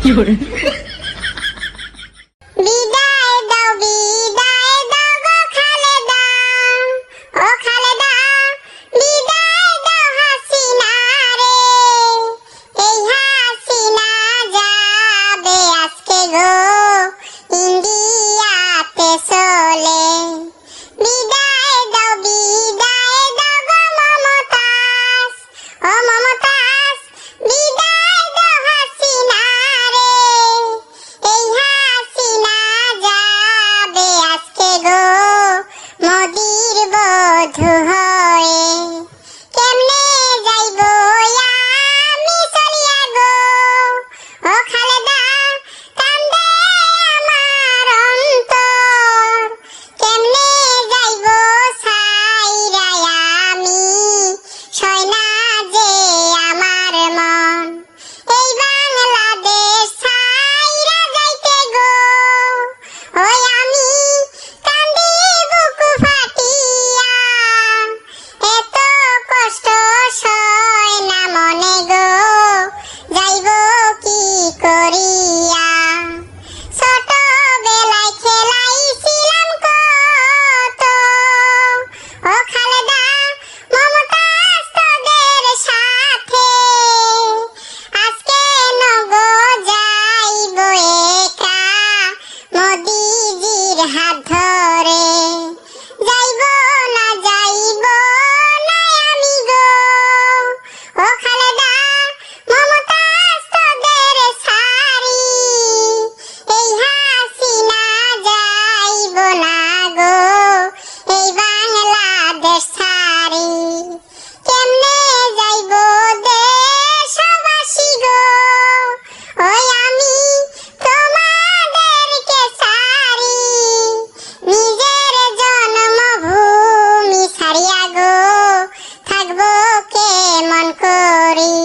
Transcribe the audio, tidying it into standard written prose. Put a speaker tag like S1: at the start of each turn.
S1: বিদায় দাও গো খালেদা, ও খালেদা বিদায় দাও হাসিনা রে, এই হাসিনা যাবে আজকে গো ইন্ডিয়াতে চলে। বিদায় দাও গো মমতাজ, ও মমতাজ বিদায় দাও হাসিনা রে, এই হাসিনা যাবে আজকে গো মোদির বধূ হয়ে। কেমনে যাইব আমি চলিয়া গো, ও খালেদা কান্দে আমার অন্তর, কেমনে যাইব ছাইরা আমি সয় না যে আমার মন। এই বাংলাদেশ ছাইরা যাইতে গো, ওই আমি কান্দি বুকু ফাটিয়া, এত কষ্ট সয় না মনে গো, যাইব কি করিয়া। ছোটবেলায় খেলাইছিলাম কত, ও খালেদা মমতাজ তোদের সাথে, আজকে নগো যাইব একা মোদিজির হাত ধরে। যাইব না আমি গো, ও খালেদা মমতাজ তোদের সারি, এই হাসিনা যাইব না গো এই বাংলাদেশ ছাড়ি। কেমনে যাইব দেশবাসী গো, ওই আমি তোমাদেরকে ছাড়ি, নিজের জন্মভূমি ছাড়িয়া গো থাকবো কেমন করি।